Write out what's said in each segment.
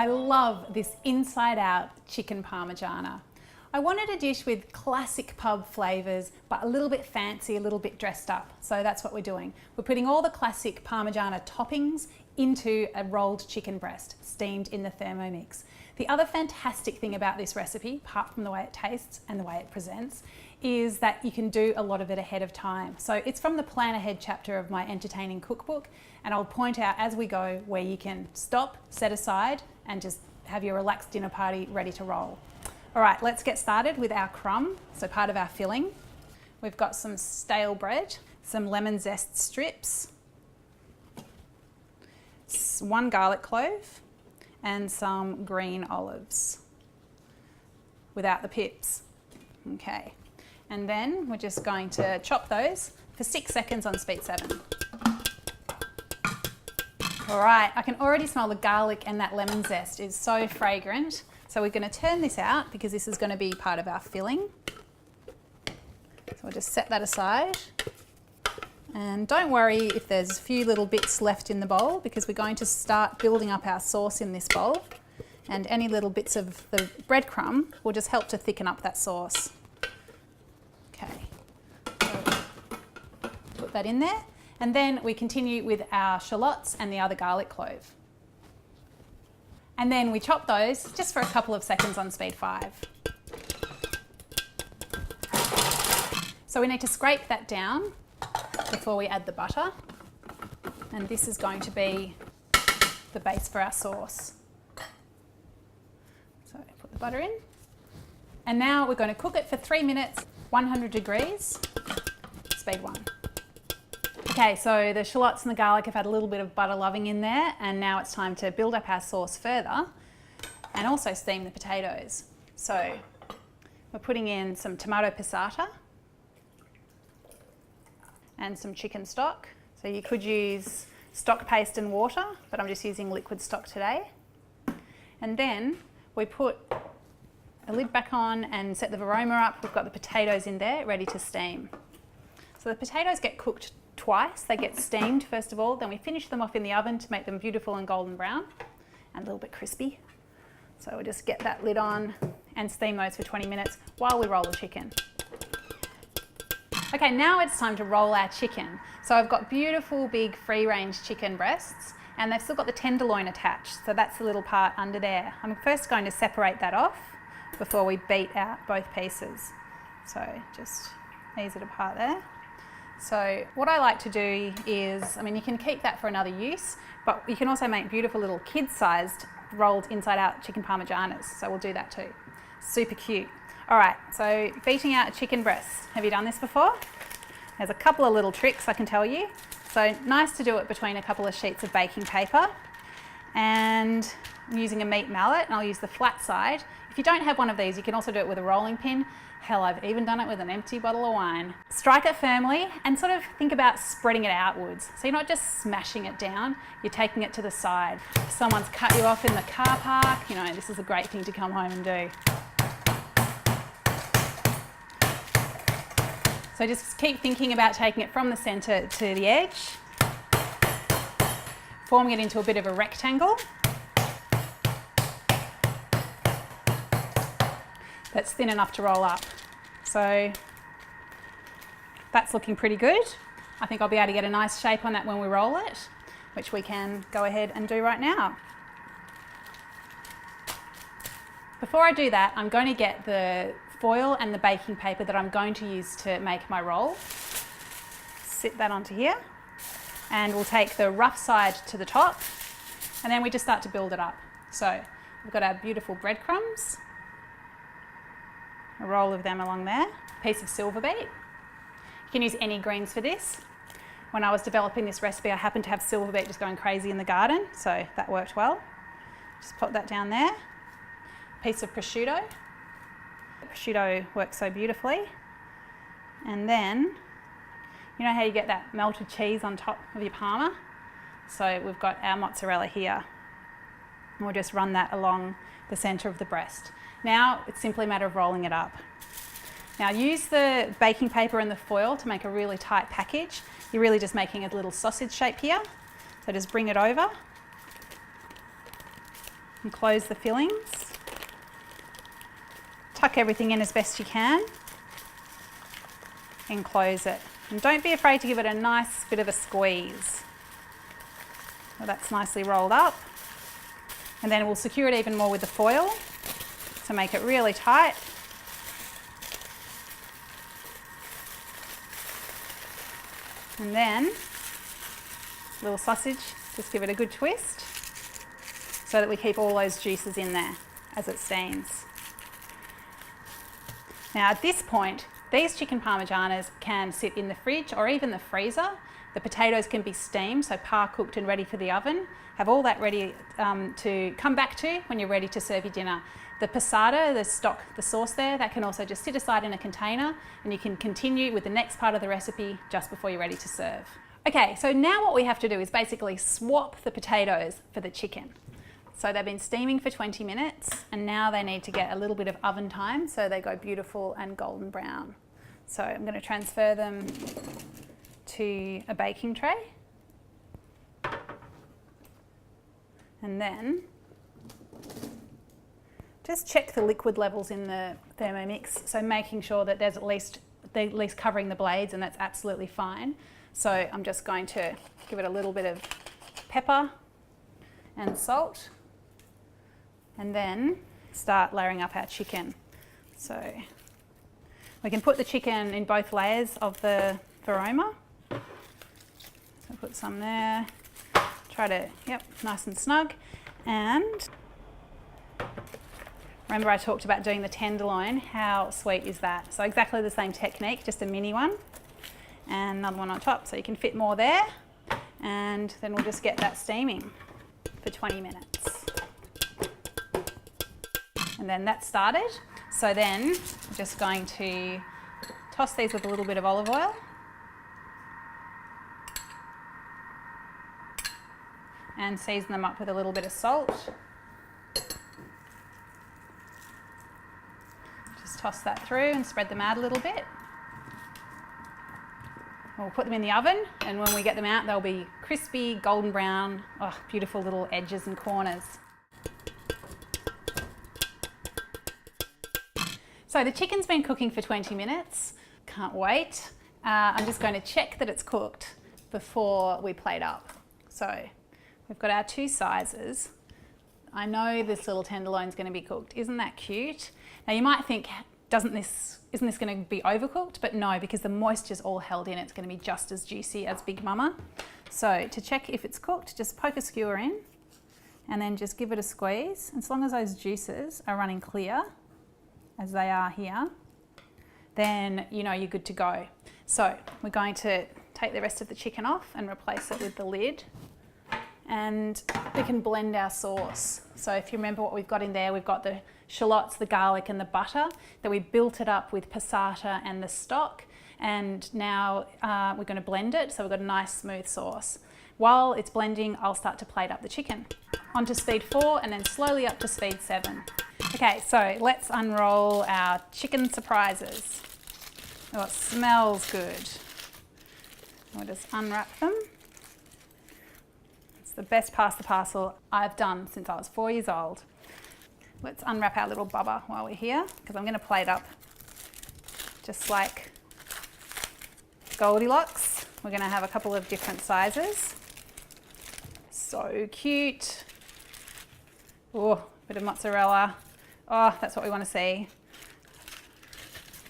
I love this inside-out chicken parmigiana. I wanted a dish with classic pub flavours, but a little bit fancy, a little bit dressed up. So that's what we're doing. We're putting all the classic parmigiana toppings into a rolled chicken breast, steamed in the Thermomix. The other fantastic thing about this recipe, apart from the way it tastes and the way it presents, is that you can do a lot of it ahead of time. So it's from the Plan Ahead chapter of my entertaining cookbook, and I'll point out as we go where you can stop, set aside, and just have your relaxed dinner party ready to roll. All right, let's get started with our crumb, so part of our filling. We've got some stale bread, some lemon zest strips, 1 garlic clove, and some green olives without the pips. Okay, and then we're just going to chop those for 6 seconds on speed 7. All right, I can already smell the garlic, and that lemon zest is so fragrant. So we're going to turn this out because this is going to be part of our filling. So we'll just set that aside. And don't worry if there's a few little bits left in the bowl, because we're going to start building up our sauce in this bowl. And any little bits of the breadcrumb will just help to thicken up that sauce. Okay, so put that in there. And then we continue with our shallots and the other garlic clove. And then we chop those just for a couple of seconds on speed 5. So we need to scrape that down before we add the butter. And this is going to be the base for our sauce. So put the butter in. And now we're going to cook it for 3 minutes, 100 degrees, speed 1. Okay, so the shallots and the garlic have had a little bit of butter loving in there, and now it's time to build up our sauce further and also steam the potatoes. So we're putting in some tomato passata and some chicken stock. So you could use stock paste and water, but I'm just using liquid stock today. And then we put a lid back on and set the aroma up. We've got the potatoes in there ready to steam. So the potatoes get cooked twice. They get steamed first of all, then we finish them off in the oven to make them beautiful and golden brown and a little bit crispy. So we'll just get that lid on and steam those for 20 minutes while we roll the chicken. Okay, now it's time to roll our chicken. So I've got beautiful big free-range chicken breasts, and they've still got the tenderloin attached, so that's the little part under there. I'm first going to separate that off before we beat out both pieces. So just ease it apart there. So what I like to do is, you can keep that for another use, but you can also make beautiful little kid-sized rolled inside-out chicken parmigianas. So we'll do that too. Super cute. All right, so beating out a chicken breast. Have you done this before? There's a couple of little tricks I can tell you. So nice to do it between a couple of sheets of baking paper. And I'm using a meat mallet, and I'll use the flat side. If you don't have one of these, you can also do it with a rolling pin. Hell, I've even done it with an empty bottle of wine. Strike it firmly and sort of think about spreading it outwards. So you're not just smashing it down, you're taking it to the side. If someone's cut you off in the car park, this is a great thing to come home and do. So just keep thinking about taking it from the centre to the edge, forming it into a bit of a rectangle. That's thin enough to roll up. So that's looking pretty good. I think I'll be able to get a nice shape on that when we roll it, which we can go ahead and do right now. Before I do that, I'm going to get the foil and the baking paper that I'm going to use to make my roll. Sit that onto here, and we'll take the rough side to the top, and then we just start to build it up. So we've got our beautiful breadcrumbs. A roll of them along there, a piece of silver beet. You can use any greens for this. When I was developing this recipe, I happened to have silver beet just going crazy in the garden, so that worked well. Just pop that down there. A piece of prosciutto. The prosciutto works so beautifully. And then, you know how you get that melted cheese on top of your parma? So we've got our mozzarella here. And we'll just run that along the centre of the breast. Now it's simply a matter of rolling it up. Now use the baking paper and the foil to make a really tight package. You're really just making a little sausage shape here. So just bring it over and close the fillings. Tuck everything in as best you can and close it. And don't be afraid to give it a nice bit of a squeeze. So that's nicely rolled up. And then we'll secure it even more with the foil to make it really tight. And then, little sausage, just give it a good twist so that we keep all those juices in there as it steams. Now at this point, these chicken parmigianas can sit in the fridge or even the freezer. The potatoes can be steamed, so par cooked and ready for the oven. Have all that ready to come back to when you're ready to serve your dinner. The passata, the stock, the sauce there, that can also just sit aside in a container and you can continue with the next part of the recipe just before you're ready to serve. Okay, so now what we have to do is basically swap the potatoes for the chicken. So they've been steaming for 20 minutes and now they need to get a little bit of oven time so they go beautiful and golden brown. So I'm going to transfer them to a baking tray. And then just check the liquid levels in the Thermomix, so making sure that there's at least covering the blades, and that's absolutely fine. So I'm just going to give it a little bit of pepper and salt and then start layering up our chicken. So we can put the chicken in both layers of the varoma. So put some there, try to, yep, nice and snug. And remember I talked about doing the tenderloin, how sweet is that? So exactly the same technique, just a mini one. And another one on top, so you can fit more there. And then we'll just get that steaming for 20 minutes. And then that's started. So then I'm just going to toss these with a little bit of olive oil. And season them up with a little bit of salt. Just toss that through and spread them out a little bit. We'll put them in the oven, and when we get them out, they'll be crispy, golden brown, oh, beautiful little edges and corners. So the chicken's been cooking for 20 minutes. Can't wait. I'm just going to check that it's cooked before we plate up. So we've got our two sizes. I know this little tenderloin's going to be cooked. Isn't that cute? Now you might think, isn't this going to be overcooked? But no, because the moisture's all held in, it's going to be just as juicy as Big Mama. So to check if it's cooked, just poke a skewer in and then just give it a squeeze. As long as those juices are running clear, as they are here, then you know you're good to go. So we're going to take the rest of the chicken off and replace it with the lid. And we can blend our sauce. So if you remember what we've got in there, we've got the shallots, the garlic and the butter. Then we built it up with passata and the stock. And now we're going to blend it, so we've got a nice smooth sauce. While it's blending, I'll start to plate up the chicken. Onto speed 4 and then slowly up to speed 7. Okay, so let's unroll our chicken surprises. Oh, it smells good. We'll just unwrap them. It's the best pass the parcel I've done since I was 4 years old. Let's unwrap our little bubba while we're here, because I'm going to plate up just like Goldilocks. We're going to have a couple of different sizes. So cute. Oh, bit of mozzarella. Oh, that's what we want to see.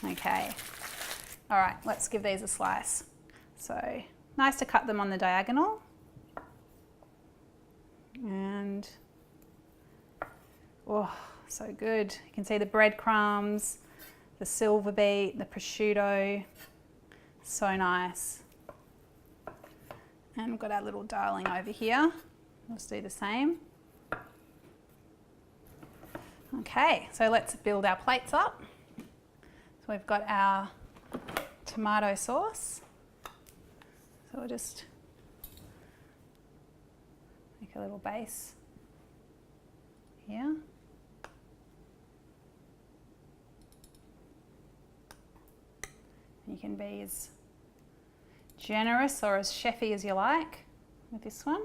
Okay. All right, let's give these a slice. So nice to cut them on the diagonal. And oh, so good. You can see the breadcrumbs, the silver beet, the prosciutto. So nice. And we've got our little darling over here. Let's do the same. Okay, so let's build our plates up. So we've got our tomato sauce. So we'll just make a little base here. You can be as generous or as chefy as you like with this one,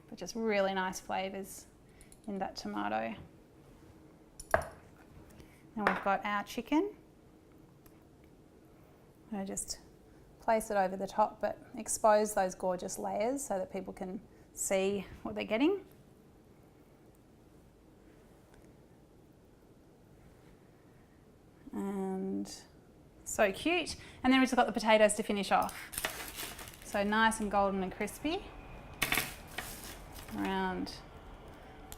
but just really nice flavours in that tomato. Now we've got our chicken. I'm going to just place it over the top, but expose those gorgeous layers so that people can see what they're getting. And so cute. And then we've just got the potatoes to finish off. So nice and golden and crispy around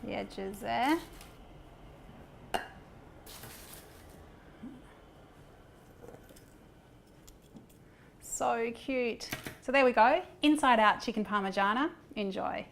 the edges there. So cute. So there we go, inside out chicken parmigiana. Enjoy.